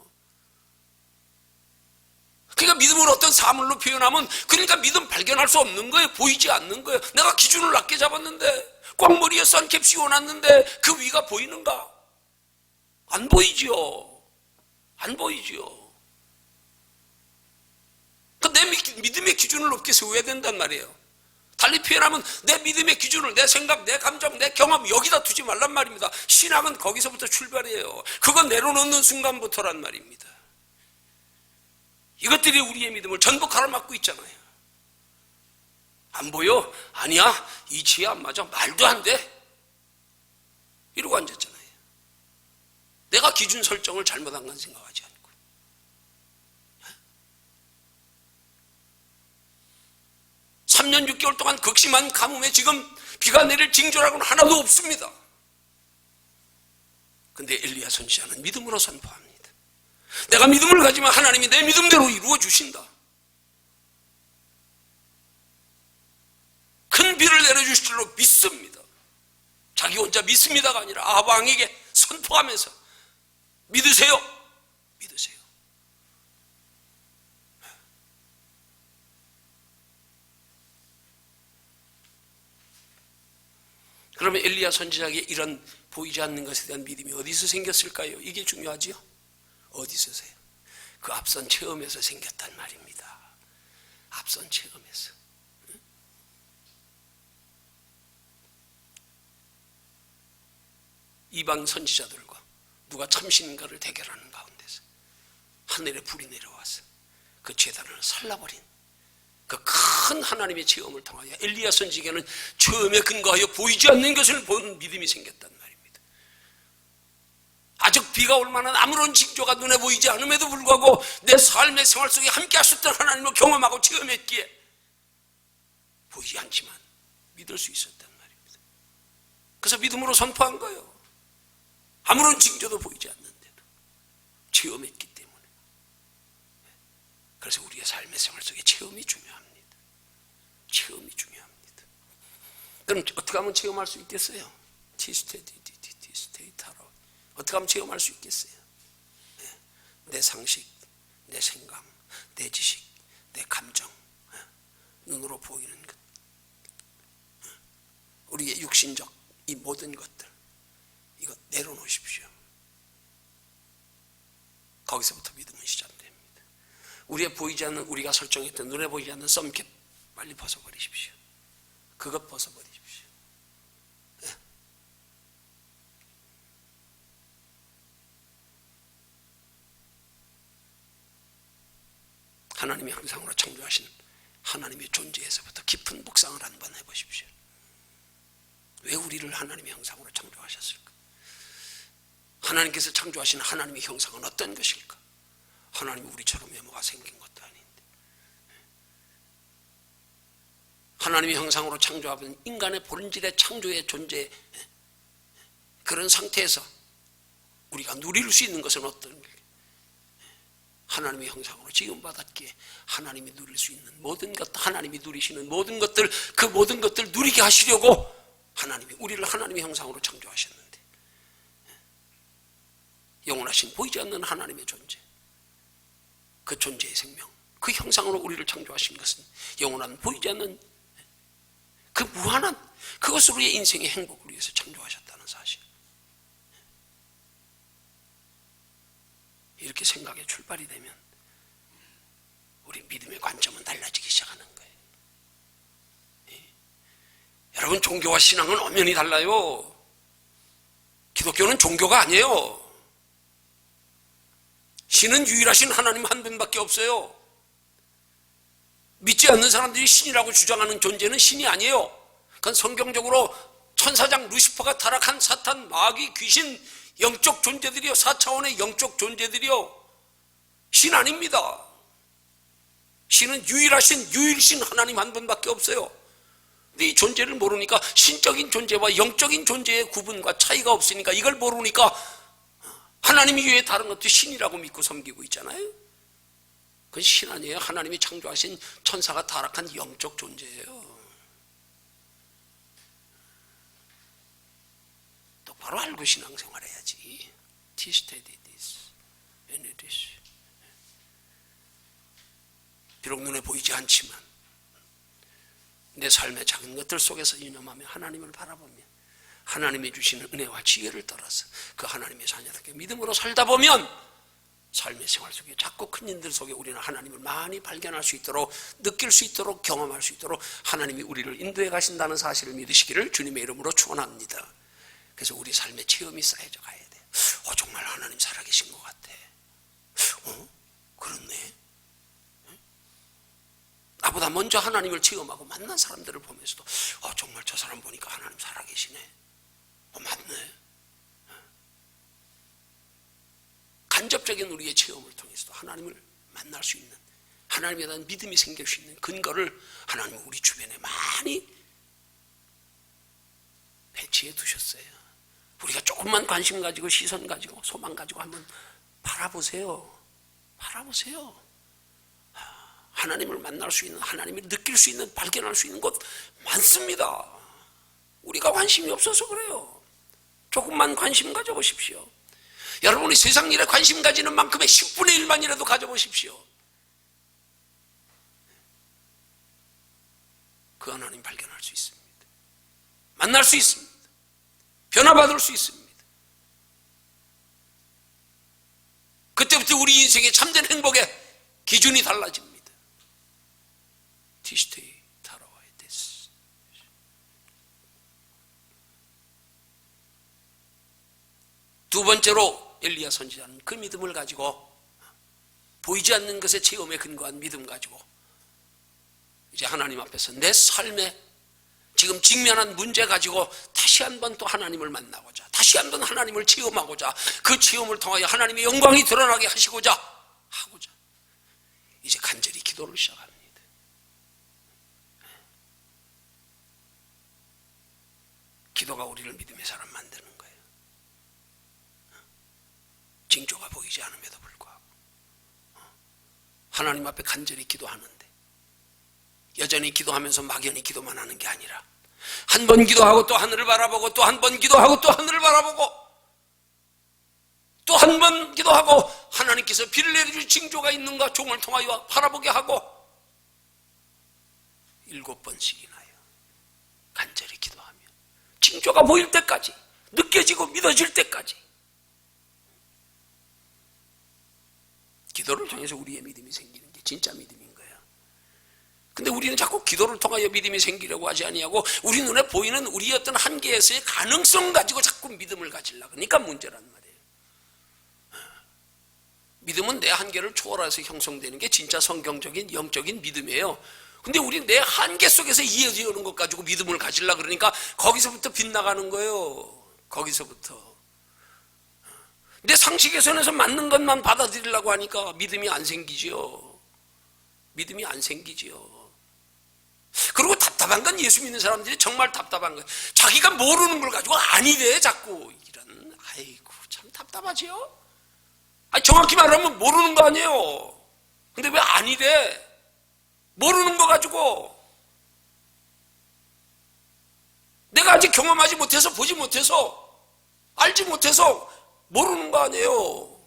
그러니까 믿음을 어떤 사물로 표현하면, 그러니까 믿음 발견할 수 없는 거예요. 보이지 않는 거예요. 내가 기준을 낮게 잡았는데, 꽝머리에 선캡 씌워놨는데 그 위가 보이는가? 안 보이지요. 안 보이지요. 내 믿음의 기준을 높게 세워야 된단 말이에요. 달리 표현하면 내 믿음의 기준을 내 생각, 내 감정, 내 경험 여기다 두지 말란 말입니다. 신앙은 거기서부터 출발이에요. 그거 내려놓는 순간부터란 말입니다. 이것들이 우리의 믿음을 전부 가로막고 있잖아요. 안 보여? 아니야, 이치에 안 맞아, 말도 안 돼, 이러고 앉았잖아요. 내가 기준 설정을 잘못한 건 생각하지 않고. 3년 6개월 동안 극심한 가뭄에 지금 비가 내릴 징조라고는 하나도 없습니다. 근데 엘리야 선지자는 믿음으로 선포합니다. 내가 믿음을 가지면 하나님이 내 믿음대로 이루어 주신다. 큰 비를 내려주실 줄로 믿습니다. 자기 혼자 믿습니다가 아니라 아합 왕에게 선포하면서 믿으세요. 믿으세요. 그러면 엘리야 선지자에게 이런 보이지 않는 것에 대한 믿음이 어디서 생겼을까요? 이게 중요하지요. 어디서세요? 그 앞선 체험에서 생겼단 말입니다. 앞선 체험에서. 이방 선지자들과 누가 참신인가를 대결하는 가운데서 하늘에 불이 내려와서 그 제단을 살라버린 그 큰 하나님의 체험을 통하여 엘리야 선지자에게는 처음에 근거하여 보이지 않는 것을 본 믿음이 생겼단 말입니다. 아직 비가 올 만한 아무런 징조가 눈에 보이지 않음에도 불구하고 내 삶의 생활 속에 함께 하셨던 하나님을 경험하고 체험했기에 보이지 않지만 믿을 수 있었단 말입니다. 그래서 믿음으로 선포한 거예요. 아무런 징조도 보이지 않는데도 체험했기 때문에. 그래서 우리의 삶의 생활 속에 체험이 중요합니다. 체험이 중요합니다. 그럼 어떻게 하면 체험할 수 있겠어요? 티스테이타로 어떻게 하면 체험할 수 있겠어요? 내 상식, 내 생각, 내 지식, 내 감정, 눈으로 보이는 것, 우리의 육신적 이 모든 것들 이거 내려놓으십시오. 거기서부터 믿음은 시작됩니다. 우리의 보이지 않는, 우리가 설정했던 눈에 보이지 않는 썸캡 빨리 벗어버리십시오. 그것 벗어버리십시오. 네. 하나님이 형상으로 창조하신 하나님의 존재에서부터 깊은 묵상을 한번 해보십시오. 왜 우리를 하나님의 형상으로 창조하셨을까? 하나님께서 창조하신 하나님의 형상은 어떤 것일까? 하나님이 우리처럼 외모가 생긴 것도 아닌데, 하나님의 형상으로 창조하면 인간의 본질의 창조의 존재, 그런 상태에서 우리가 누릴 수 있는 것은 어떤 게? 하나님의 형상으로 지음받았기에 하나님이 누릴 수 있는 모든 것, 하나님이 누리시는 모든 것들, 그 모든 것들 누리게 하시려고 하나님이 우리를 하나님의 형상으로 창조하셨는데, 영원하신 보이지 않는 하나님의 존재, 그 존재의 생명, 그 형상으로 우리를 창조하신 것은 영원한 보이지 않는 그 무한한 그것으로 우리의 인생의 행복을 위해서 창조하셨다는 사실. 이렇게 생각에 출발이 되면 우리 믿음의 관점은 달라지기 시작하는 거예요. 여러분, 종교와 신앙은 엄연히 달라요. 기독교는 종교가 아니에요. 신은 유일하신 하나님 한 분밖에 없어요. 믿지 않는 사람들이 신이라고 주장하는 존재는 신이 아니에요. 그건 성경적으로 천사장 루시퍼가 타락한 사탄, 마귀, 귀신, 영적 존재들이요, 4차원의 영적 존재들이요, 신 아닙니다. 신은 유일신 하나님 한 분밖에 없어요. 근데 이 존재를 모르니까 신적인 존재와 영적인 존재의 구분과 차이가 없으니까, 이걸 모르니까 하나님 이외에 다른 것도 신이라고 믿고 섬기고 있잖아요. 그건 신 아니에요. 하나님이 창조하신 천사가 타락한 영적 존재예요. 똑바로 알고 신앙생활 해야지. 비록 눈에 보이지 않지만 내 삶의 작은 것들 속에서 유념하며 하나님을 바라보며 하나님이 주시는 은혜와 지혜를 따라서 그 하나님의 자녀답게 믿음으로 살다 보면 삶의 생활 속에 자꾸 큰 일들 속에 우리는 하나님을 많이 발견할 수 있도록, 느낄 수 있도록, 경험할 수 있도록 하나님이 우리를 인도해 가신다는 사실을 믿으시기를 주님의 이름으로 축원합니다. 그래서 우리 삶의 체험이 쌓여져 가야 돼요. 정말 하나님 살아계신 것 같아. 그렇네. 나보다 먼저 하나님을 체험하고 만난 사람들을 보면서도 정말 저 사람 보니까 하나님 살아계시네. 맞네. 간접적인 우리의 체험을 통해서도 하나님을 만날 수 있는, 하나님에 대한 믿음이 생길 수 있는 근거를 하나님은 우리 주변에 많이 배치해 두셨어요. 우리가 조금만 관심 가지고, 시선 가지고, 소망 가지고 한번 바라보세요. 바라보세요. 하나님을 만날 수 있는, 하나님을 느낄 수 있는, 발견할 수 있는 곳 많습니다. 우리가 관심이 없어서 그래요. 조금만 관심 가져보십시오. 여러분이 세상 일에 관심 가지는 만큼의 10분의 1만이라도 가져보십시오. 그 하나님 발견할 수 있습니다. 만날 수 있습니다. 변화받을 수 있습니다. 그때부터 우리 인생의 참된 행복의 기준이 달라집니다. 티시테이 타라와야 데스. 두 번째로 엘리야 선지자는 그 믿음을 가지고, 보이지 않는 것의 체험에 근거한 믿음 가지고 이제 하나님 앞에서 내 삶에 지금 직면한 문제 가지고 다시 한번 또 하나님을 만나고자, 다시 한번 하나님을 체험하고자, 그 체험을 통하여 하나님의 영광이 드러나게 하고자 이제 간절히 기도를 시작합니다. 기도가 우리를 믿음의 사람 만드는 거예요. 징조가 보이지 않음에도 불구하고 하나님 앞에 간절히 기도하는데, 여전히 기도하면서 막연히 기도만 하는 게 아니라 한 번 기도하고 또 하늘을 바라보고, 또 한 번 기도하고 또 하늘을 바라보고, 또 한 번 기도하고 하나님께서 비를 내려줄 징조가 있는가 종을 통하여 바라보게 하고 7번씩이나요 간절히 기도하며 징조가 보일 때까지, 느껴지고 믿어질 때까지 기도를 통해서 우리의 믿음이 생기는 게 진짜 믿음인 거예요. 근데 우리는 자꾸 기도를 통하여 믿음이 생기려고 하지 아니하고 우리 눈에 보이는 우리의 어떤 한계에서의 가능성 가지고 자꾸 믿음을 가지려고 하니까 문제란 말이에요. 믿음은 내 한계를 초월해서 형성되는 게 진짜 성경적인 영적인 믿음이에요. 근데 우리 내 한계 속에서 이어져 오는 것 가지고 믿음을 가지려고 그러니까 거기서부터 빗나가는 거예요. 거기서부터. 내 상식의 선에서 맞는 것만 받아들이려고 하니까 믿음이 안 생기지요. 믿음이 안 생기지요. 그리고 답답한 건 예수 믿는 사람들이 정말 답답한 거예요. 자기가 모르는 걸 가지고 아니래 자꾸. 이런, 아이고 참 답답하지요. 아니, 정확히 말하면 모르는 거 아니에요. 근데 왜 아니래? 모르는 거 가지고. 내가 아직 경험하지 못해서, 보지 못해서, 알지 못해서 모르는 거 아니에요.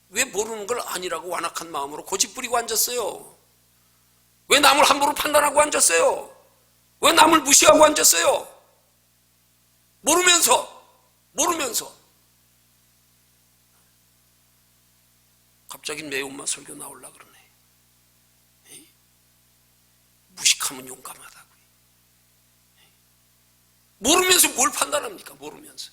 왜 모르는 걸 아니라고 완악한 마음으로 고집부리고 앉았어요? 왜 남을 함부로 판단하고 앉았어요? 왜 남을 무시하고 앉았어요? 모르면서 갑자기 매운맛 설교 나오려고 그러네. 에이? 무식하면 용감하다고. 에이? 모르면서 뭘 판단합니까? 모르면서.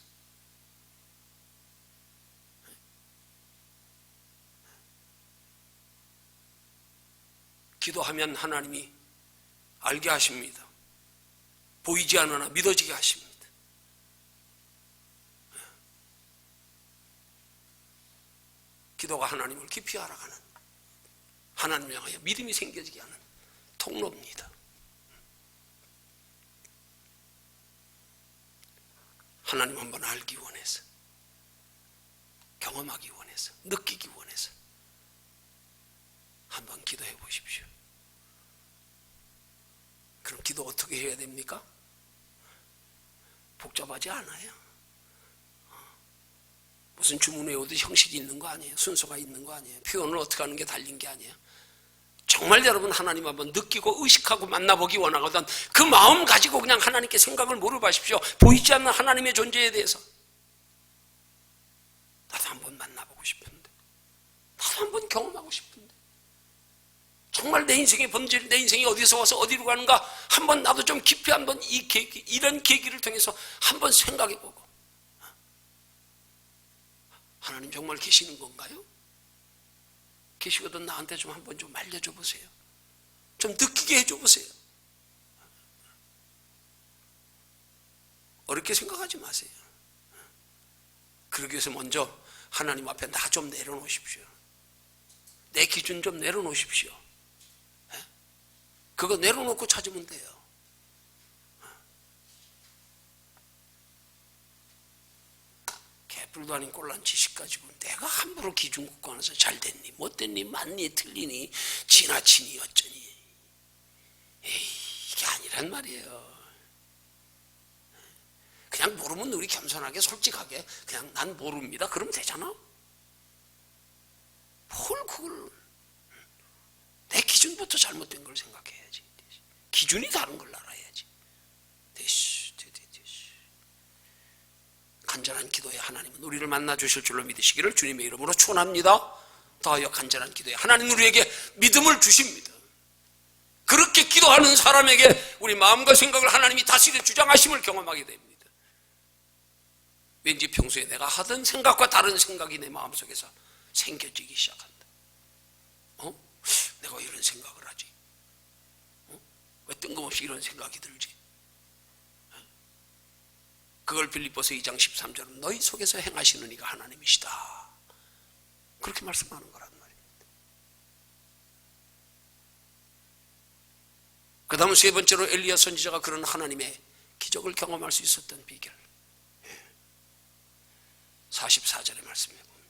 기도하면 하나님이 알게 하십니다. 보이지 않으나 믿어지게 하십니다. 기도가 하나님을 깊이 알아가는, 하나님을 향하여 믿음이 생겨지게 하는 통로입니다. 하나님 한번 알기 원해서, 경험하기 원해서, 느끼기 원해서 한번 기도해 보십시오. 그럼 기도 어떻게 해야 됩니까? 복잡하지 않아요. 무슨 주문 외우듯 형식이 있는 거 아니에요. 순서가 있는 거 아니에요. 표현을 어떻게 하는 게 달린 게 아니에요. 정말 여러분 하나님 한번 느끼고 의식하고 만나보기 원하거든 그 마음 가지고 그냥 하나님께 생각을 물어보십시오. 보이지 않는 하나님의 존재에 대해서. 나도 한번 만나보고 싶은데, 나도 한번 경험하고 싶은데, 정말 내 인생의 본질, 내 인생이 어디서 와서 어디로 가는가 한번 나도 좀 깊이 한번 이런 계기를 통해서 한번 생각해보고, 하나님 정말 계시는 건가요? 계시거든 나한테 좀 한번 좀 알려줘 보세요. 좀 느끼게 해줘 보세요. 어렵게 생각하지 마세요. 그러기 위해서 먼저 하나님 앞에 나 좀 내려놓으십시오. 내 기준 좀 내려놓으십시오. 그거 내려놓고 찾으면 돼요. 개뿔도 아닌 꼴난 지식 가지고 내가 함부로 기준 긋고 하면서 잘 됐니, 못 됐니, 맞니, 틀리니, 지나치니, 어쩌니. 에이, 이게 아니란 말이에요. 그냥 모르면 우리 겸손하게 솔직하게 그냥 난 모릅니다. 그러면 되잖아. 뭘 그걸, 내 기준부터 잘못된 걸 생각해야지. 기준이 다른 걸 알아야지. 간절한 기도에 하나님은 우리를 만나 주실 줄로 믿으시기를 주님의 이름으로 축원합니다. 더하여 간절한 기도에 하나님 우리에게 믿음을 주십니다. 그렇게 기도하는 사람에게 우리 마음과 생각을 하나님이 다스려 주장하심을 경험하게 됩니다. 왠지 평소에 내가 하던 생각과 다른 생각이 내 마음속에서 생겨지기 시작한다. 내가 왜 이런 생각을 하지? 왜 뜬금없이 이런 생각이 들지? 그걸 빌립보서 2장 13절은 너희 속에서 행하시는 이가 하나님이시다, 그렇게 말씀하는 거란 말입니다. 그 다음 세 번째로 엘리야 선지자가 그런 하나님의 기적을 경험할 수 있었던 비결, 44절의 말씀에 보면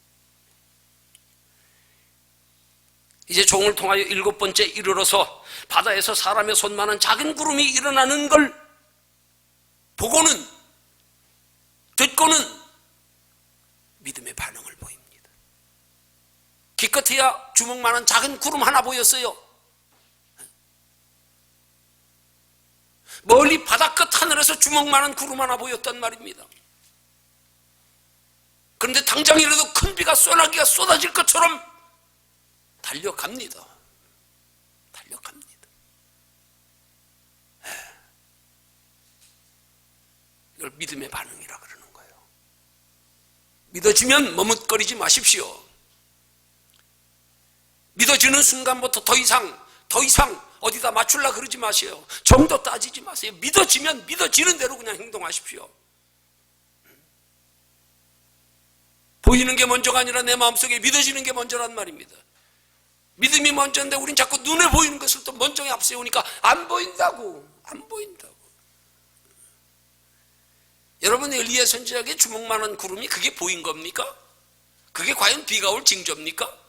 이제 종을 통하여 7번째 이르러서 바다에서 사람의 손만한 작은 구름이 일어나는 걸 보고는 듣고는 믿음의 반응을 보입니다. 기껏해야 주먹만한 작은 구름 하나 보였어요. 멀리 바닷끝 하늘에서 주먹만한 구름 하나 보였단 말입니다. 그런데 당장이라도 큰 비가 소나기가 쏟아질 것처럼 달려갑니다. 달려갑니다. 이걸 믿음의 반응이라 그러는 거예요. 믿어지면 머뭇거리지 마십시오. 믿어지는 순간부터 더 이상 어디다 맞추려 그러지 마세요. 정도 따지지 마세요. 믿어지면 믿어지는 대로 그냥 행동하십시오. 보이는 게 먼저가 아니라 내 마음속에 믿어지는 게 먼저란 말입니다. 믿음이 먼저인데 우린 자꾸 눈에 보이는 것을 또 먼저 앞세우니까 안 보인다고. 여러분, 엘리야 선지자에게 주먹만한 구름이 그게 보인 겁니까? 그게 과연 비가 올 징조입니까?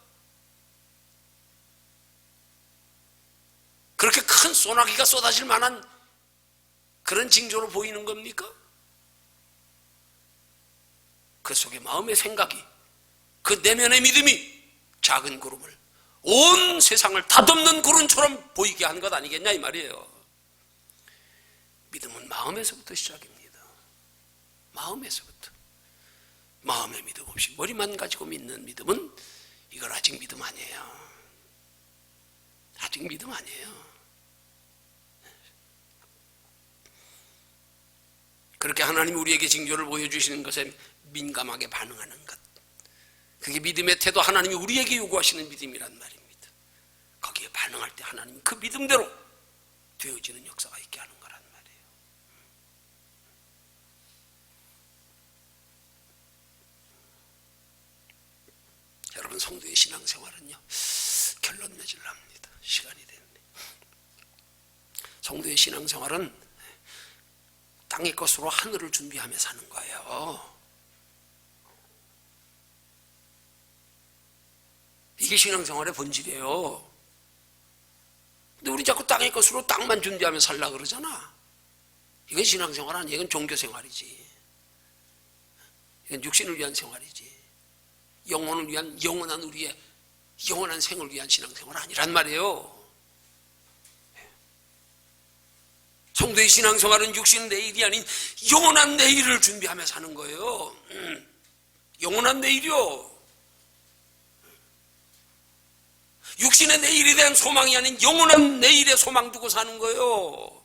그렇게 큰 소나기가 쏟아질 만한 그런 징조로 보이는 겁니까? 그 속에 마음의 생각이, 그 내면의 믿음이 작은 구름을, 온 세상을 다덮는 구름처럼 보이게 한 것 아니겠냐 이 말이에요. 믿음은 마음에서부터 시작입니다. 마음에서부터. 마음의 믿음 없이 머리만 가지고 믿는 믿음은 이걸 아직 믿음 아니에요. 아직 믿음 아니에요. 그렇게 하나님이 우리에게 징조를 보여주시는 것에 민감하게 반응하는 것, 그게 믿음의 태도, 하나님이 우리에게 요구하시는 믿음이란 말입니다. 거기에 반응할 때 하나님이 그 믿음대로 되어지는 역사가 있게 하는 거란 말이에요. 여러분, 성도의 신앙생활은요, 결론 맺으려 합니다. 시간이 됐네. 성도의 신앙생활은 땅의 것으로 하늘을 준비하며 사는 거예요. 이게 신앙생활의 본질이에요. 근데 우리 자꾸 땅의 것으로 땅만 준비하며 살려고 그러잖아. 이건 신앙생활 아니야. 이건 종교생활이지. 이건 육신을 위한 생활이지. 영혼을 위한, 영원한 우리의 영원한 생을 위한 신앙생활 아니란 말이에요. 성도의 신앙생활은 육신 내일이 아닌 영원한 내일을 준비하며 사는 거예요. 영원한 내일이요. 육신의 내일에 대한 소망이 아닌 영원한 내일에 소망 두고 사는 거예요.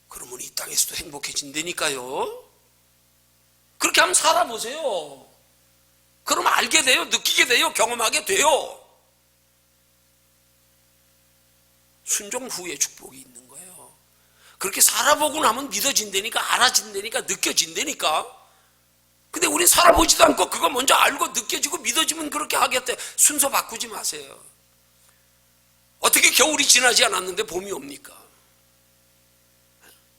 그러면 이 땅에서도 행복해진다니까요. 그렇게 한번 살아보세요. 그러면 알게 돼요. 느끼게 돼요. 경험하게 돼요. 순종 후에 축복이 있는 거예요. 그렇게 살아보고 나면 믿어진다니까, 알아진다니까, 느껴진다니까. 근데 우린 살아보지도 않고 그거 먼저 알고 느껴지고 믿어지면 그렇게 하겠대. 순서 바꾸지 마세요. 어떻게 겨울이 지나지 않았는데 봄이 옵니까?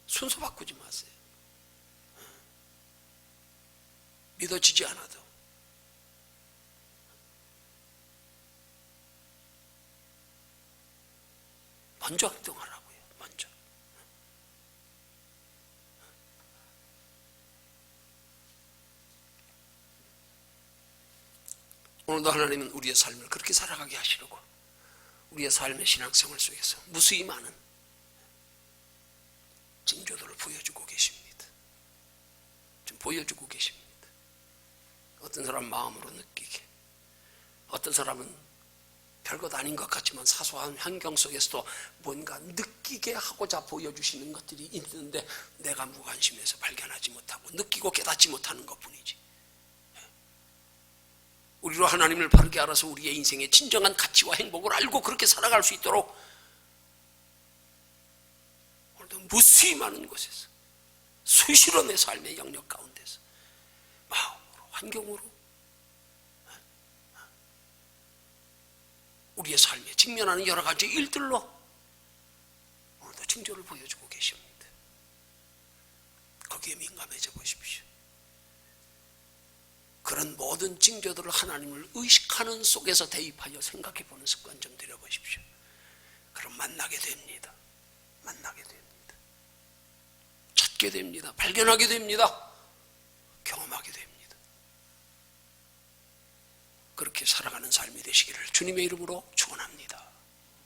순서 바꾸지 마세요. 믿어지지 않아도. 먼저 행동하라고요. 먼저. 오늘도 하나님은 우리의 삶을 그렇게 살아가게 하시려고 우리의 삶의 신앙생활 속에서 무수히 많은 징조들을 보여주고 계십니다. 보여주고 계십니다. 어떤 사람 마음으로 느끼게, 어떤 사람은 별것 아닌 것 같지만 사소한 환경 속에서도 뭔가 느끼게 하고자 보여주시는 것들이 있는데 내가 무관심해서 발견하지 못하고 느끼고 깨닫지 못하는 것뿐이지. 우리로 하나님을 바르게 알아서 우리의 인생의 진정한 가치와 행복을 알고 그렇게 살아갈 수 있도록 오늘도 무수히 많은 곳에서 수시로 내 삶의 영역 가운데서 마음으로, 환경으로 우리의 삶에 직면하는 여러 가지 일들로 오늘도 징조를 보여주고 계십니다. 거기에 민감해져 보십시오. 그런 모든 징조들을 하나님을 의식하는 속에서 대입하여 생각해 보는 습관 좀 들여보십시오. 그럼 만나게 됩니다. 만나게 됩니다. 찾게 됩니다. 발견하게 됩니다. 경험하게 됩니다. 그렇게 살아가는 삶이 되시기를 주님의 이름으로 축원합니다.